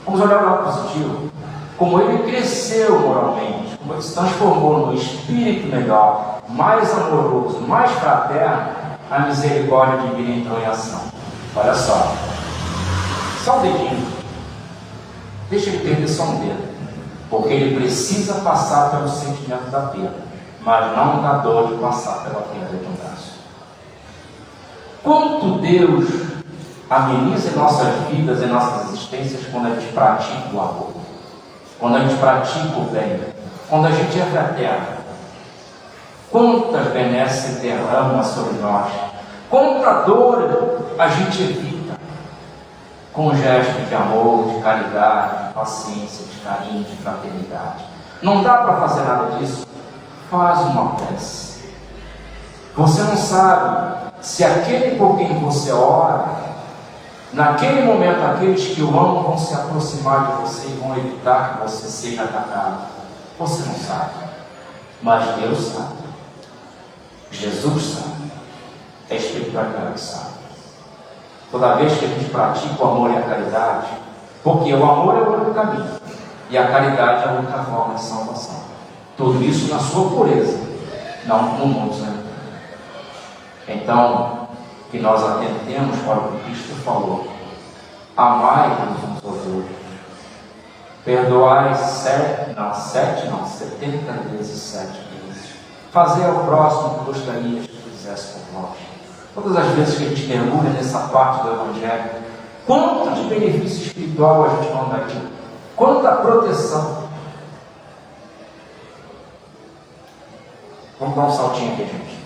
vamos olhar o lado positivo. Como ele cresceu moralmente, como ele se transformou no espírito melhor, mais amoroso, mais fraterno, a misericórdia divina entrou em ação. Olha só um dedinho. Deixa ele perder só um dedo, porque ele precisa passar pelo sentimento da perda, mas não da dor de passar pela perda de um braço. Quanto Deus ameniza em nossas vidas, em nossas existências, quando a gente pratica o amor, quando a gente pratica o bem, quando a gente é fraterno. Quantas benesses derrama sobre nós, quanta dor a gente evita, com gestos de amor, de caridade, de paciência, de carinho, de fraternidade. Não dá para fazer nada disso? Faz uma prece. Você não sabe se aquele por quem você ora, naquele momento aqueles que o amam vão se aproximar de você e vão evitar que você seja atacado. Você não sabe, mas Deus sabe. Jesus sabe. É a espiritualidade que sabe. Toda vez que a gente pratica o amor e a caridade, porque o amor é o único caminho e a caridade é a única forma de salvação. Tudo isso na sua pureza, não no mundo, né? Então, que nós atendemos para o que Cristo falou: amai-vos uns aos outros, perdoai 70 vezes 7 vezes, fazer ao próximo o que gostarias que fizesse por nós. Todas as vezes que a gente mergulha nessa parte do Evangelho, quanto de benefício espiritual a gente não aqui, quanta proteção. Vamos dar um saltinho aqui, gente.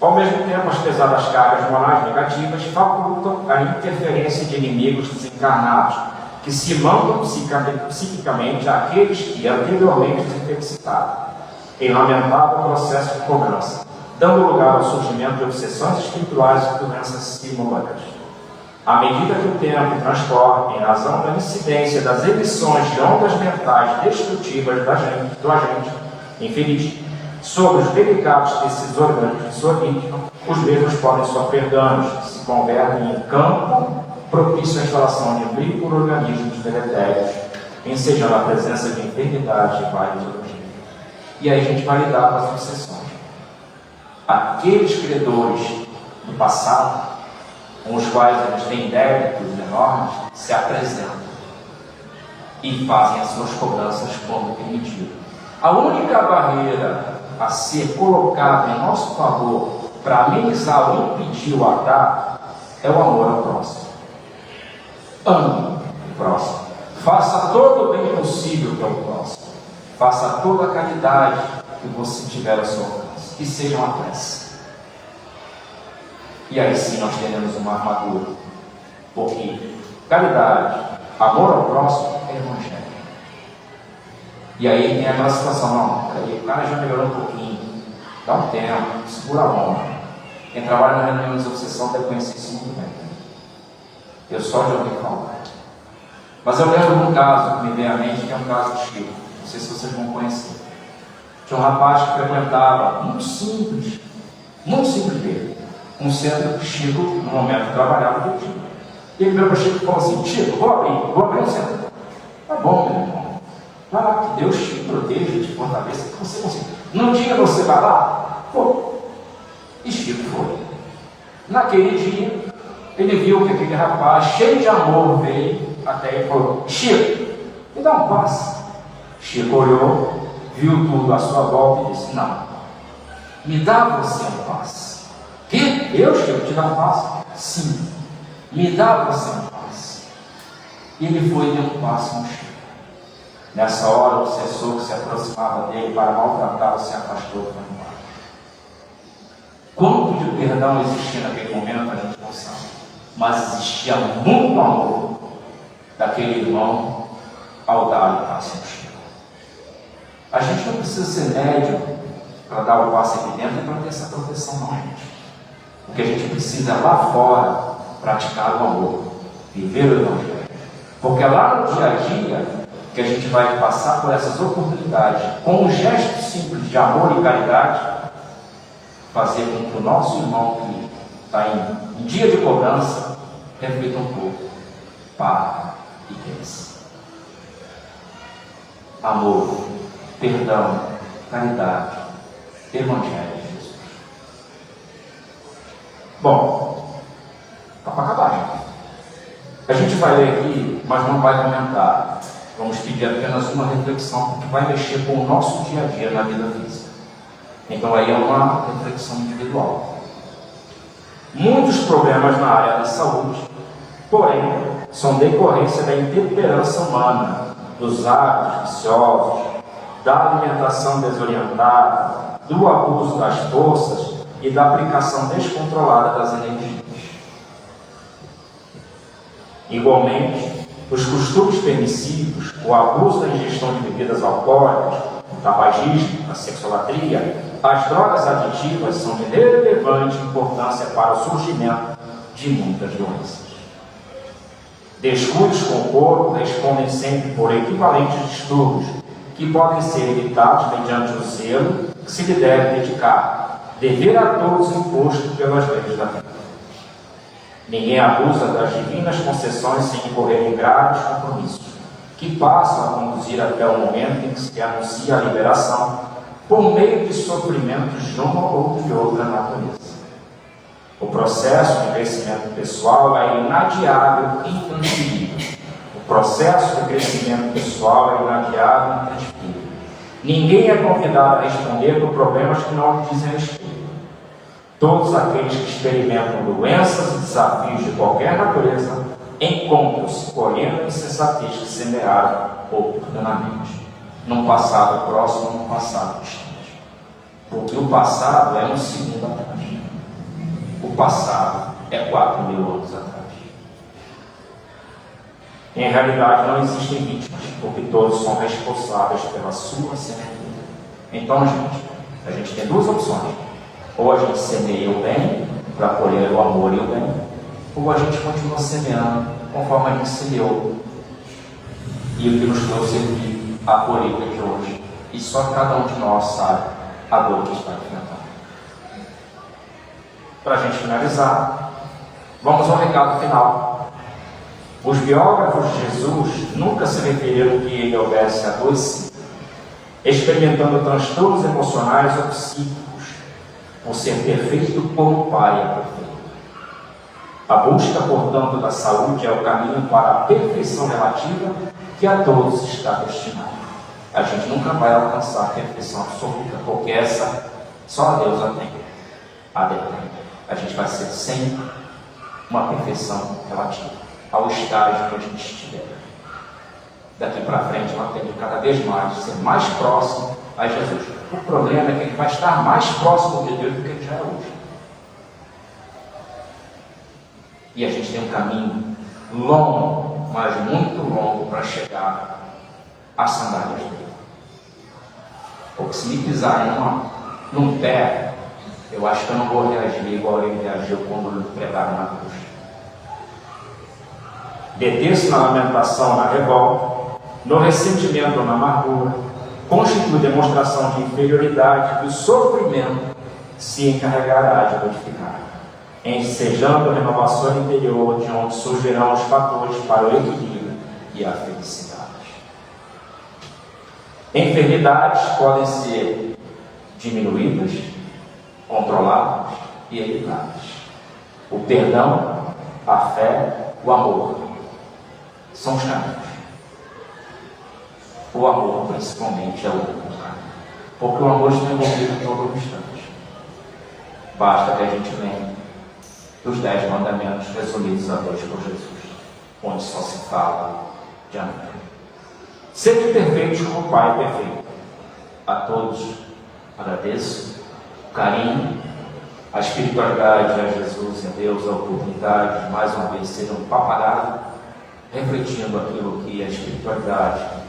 Ao mesmo tempo, as pesadas cargas morais negativas facultam a interferência de inimigos desencarnados que se mandam psiquicamente àqueles que anteriormente os infectaram, em lamentável processo de cobrança, dando lugar ao surgimento de obsessões espirituais e doenças simultâneas. À medida que o tempo transcorre, em razão da incidência das emissões de ondas mentais destrutivas do agente infeliz sobre os delicados tecidos orgânicos de sua vítima, os mesmos podem sofrer danos que se convertem em campo propício à instalação de micro-organismos deletérios, ensejando a presença de enfermidades de vários origínios. E aí a gente vai lidar com as obsessões. Aqueles credores do passado, com os quais eles têm débitos enormes, se apresentam e fazem as suas cobranças como permitido. A única barreira a ser colocada em nosso favor para amenizar ou impedir o ataque é o amor ao próximo. Ame o próximo. Faça todo o bem possível pelo próximo. Faça toda a caridade que você tiver ao seu alcance. E seja uma prece. E aí sim nós teremos uma armadura. Porque caridade, amor ao próximo é evangelho. E aí tem aquela situação, não, o cara já melhorou um pouquinho, dá um tempo, segura a onda. Quem trabalha na reunião de obsessão deve conhecer isso muito bem. Eu só já ouvi falar. Mas eu lembro de um caso que me veio à mente, que é um caso de Chico. Não sei se vocês vão conhecer. Tinha um rapaz que frequentava, muito simples dele, um centro que Chico, no momento, trabalhava no dia. E ele veio para Chico e falou assim: Chico, vou abrir um centro. Tá bom, meu irmão. Vai lá, que Deus te proteja, te fortaleça, que você consiga. No dia você vai lá? Foi. E Chico foi. Naquele dia, ele viu que aquele rapaz, cheio de amor, veio até ele e falou: Chico, me dá um passe. Chico olhou, viu tudo à sua volta e disse: não, me dá você um passe. Que? Eu, Chico, te dar um passe? Sim, me dá você um passe. E ele foi e deu um passe no Chico. Nessa hora, o obsessor que se aproximava dele para maltratá-lo se afastou e foi embora. Quanto de perdão existia naquele momento, a gente não sabe. Mas existia muito amor daquele irmão ao dar o passe no Chico. A gente não precisa ser médium para dar o passe aqui dentro e para ter essa proteção, não, gente. O que a gente precisa é lá fora praticar o amor, viver o Evangelho. Porque lá no dia a dia que a gente vai passar por essas oportunidades, com um gesto simples de amor e caridade, fazer com que o nosso irmão que está em dia de cobrança reflita um pouco, para e pense. Amor, perdão, caridade, Evangelho de Jesus. Bom, está para acabar, gente. A gente vai ler aqui, mas não vai comentar. Vamos pedir apenas uma reflexão, porque vai mexer com o nosso dia a dia na vida física. Então aí é uma reflexão individual. Muitos problemas na área da saúde, porém, são decorrência da intemperança humana, dos hábitos viciosos, da alimentação desorientada, do abuso das forças e da aplicação descontrolada das energias. Igualmente, os costumes permissivos, o abuso da ingestão de bebidas alcoólicas, o tabagismo, a sexolatria, as drogas aditivas são de relevante importância para o surgimento de muitas doenças. Descuidos com o corpo respondem sempre por equivalentes distúrbios, que podem ser evitados mediante o zelo que se lhe deve dedicar, dever a todos imposto pelas leis da vida. Ninguém abusa das divinas concessões sem incorrer em graves compromissos, que passam a conduzir até o momento em que se anuncia a liberação por meio de sofrimentos de uma ou de outra natureza. O processo de crescimento pessoal é inadiável e intransferível. O processo de crescimento pessoal é inadiável e intransferível. Ninguém é convidado a responder por problemas que não lhe dizem respeito. Todos aqueles que experimentam doenças e desafios de qualquer natureza encontram-se colhendo a insensatez que semearam oportunamente, num passado próximo ou num passado distante. Porque o passado é um segundo atrás. O passado é 4.000 anos atrás. Em realidade, não existem vítimas, porque todos são responsáveis pela sua semeadura. Então, a gente tem duas opções. Ou a gente semeia o bem, para colher o amor e o bem, ou a gente continua semeando conforme a gente semeou. E o que nos trouxe aqui a colheita de hoje. E só cada um de nós sabe a dor que está enfrentando. Para a gente finalizar, vamos ao recado final. Os biógrafos de Jesus nunca se referiram que ele houvesse adoecido, experimentando transtornos emocionais ou psíquicos, por ser perfeito como o Pai é perfeito. A busca, portanto, da saúde é o caminho para a perfeição relativa que a todos está destinada. A gente nunca vai alcançar a perfeição absoluta, porque essa só a Deus a tem. A detém. A gente vai ser sempre uma perfeição relativa ao estágio que a gente estiver. Daqui para frente, nós temos cada vez mais ser mais próximo a Jesus. O problema é que ele vai estar mais próximo de Deus do que ele já é hoje. E a gente tem um caminho longo, mas muito longo, para chegar às sandálias dele. Porque se me pisar num pé, eu acho que eu não vou reagir igual ele reagiu quando lhe pregaram na cruz. Deter-se na lamentação, na revolta, no ressentimento ou na amargura, constitui demonstração de inferioridade que o sofrimento se encarregará de modificar, ensejando a renovação interior, de onde surgirão os fatores para o equilíbrio e a felicidade. Enfermidades podem ser diminuídas, controladas e evitadas. O perdão, a fé, o amor são os caminhos. O amor, principalmente, é o único caminho. Porque o amor está envolvido em todo instante. Basta que a gente lembre dos 10 mandamentos resumidos a dois por Jesus, onde só se fala de amor. Sede perfeitos como o Pai é perfeito. A todos agradeço o carinho, a espiritualidade, a Jesus e a Deus, a oportunidade de mais uma vez ser um papagaio, refletindo aquilo que a espiritualidade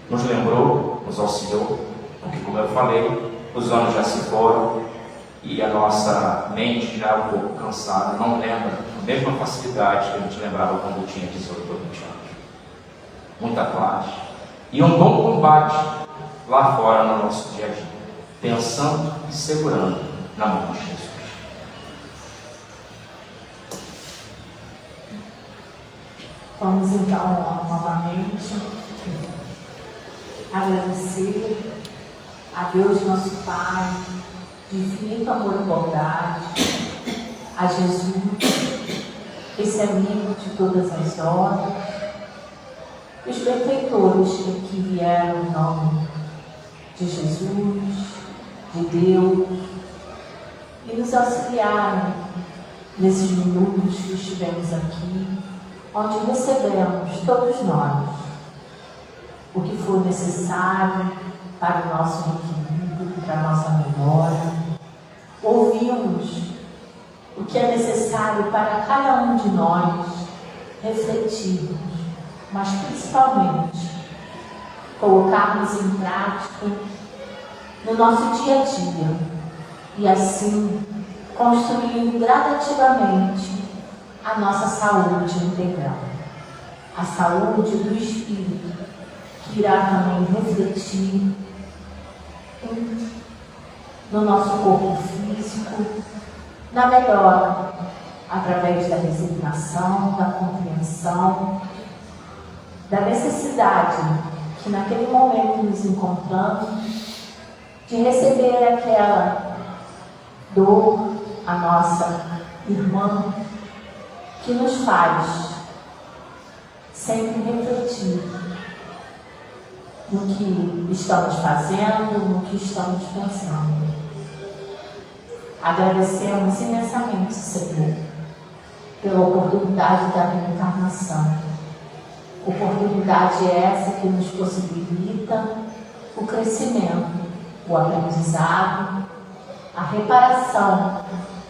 nos lembrou, nos auxiliou, porque, como eu falei, os anos já se foram e a nossa mente já é um pouco cansada, não lembra com a mesma facilidade que a gente lembrava quando tinha 18 ou 20 anos. Muita paz e um bom combate lá fora no nosso dia a dia, pensando e segurando na mão de Jesus. Vamos então novamente agradecer a Deus nosso Pai, de infinito amor e bondade, a Jesus, esse amigo de todas as horas, os benfeitores que vieram em nome de Jesus, de Deus, e nos auxiliaram nesses minutos que estivemos aqui, onde recebemos todos nós o que for necessário para o nosso equilíbrio, para a nossa memória. Ouvimos o que é necessário para cada um de nós refletirmos, mas principalmente colocarmos em prática no nosso dia a dia e assim construindo gradativamente a nossa saúde integral, a saúde do espírito, que irá também refletir no nosso corpo físico, na melhora, através da resignação, da compreensão, da necessidade que naquele momento nos encontramos de receber aquela dor, a nossa irmã, que nos faz sempre refletir no que estamos fazendo, no que estamos pensando. Agradecemos imensamente, Senhor, pela oportunidade da reencarnação. Oportunidade essa que nos possibilita o crescimento, o aprendizado, a reparação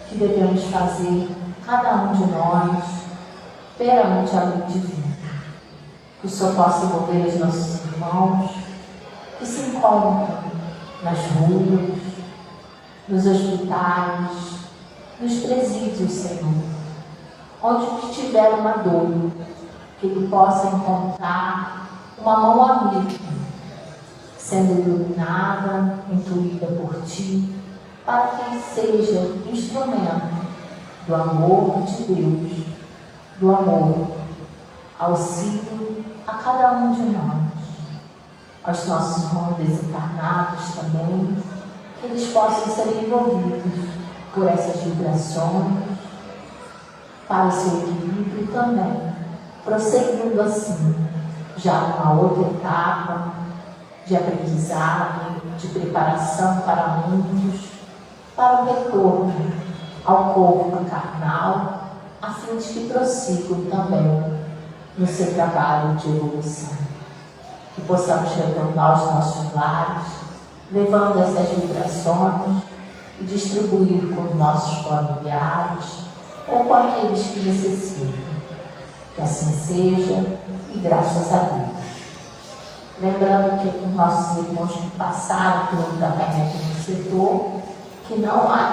que devemos fazer cada um de nós perante a lei divina. que o Senhor possa envolver os nossos irmãos que se encontram nas ruas, nos hospitais, nos presídios, Senhor, onde tiver uma dor, que Ele possa encontrar uma mão amiga, sendo iluminada, intuída por Ti, para que seja instrumento do amor de Deus, do amor, auxílio a cada um de nós, aos nossos irmãos desencarnados também, que eles possam ser envolvidos por essas vibrações, para o seu equilíbrio também, prosseguindo assim, já numa outra etapa de aprendizado, de preparação para muitos, para o retorno ao corpo carnal, a fim de que prossigam também no seu trabalho de evolução. Que possamos retornar aos nossos lares, levando essas vibrações e distribuir com nossos familiares ou com aqueles que necessitam. Que assim seja e graças a Deus. Lembrando que com nossos irmãos que passaram pelo tratamento no setor, que não há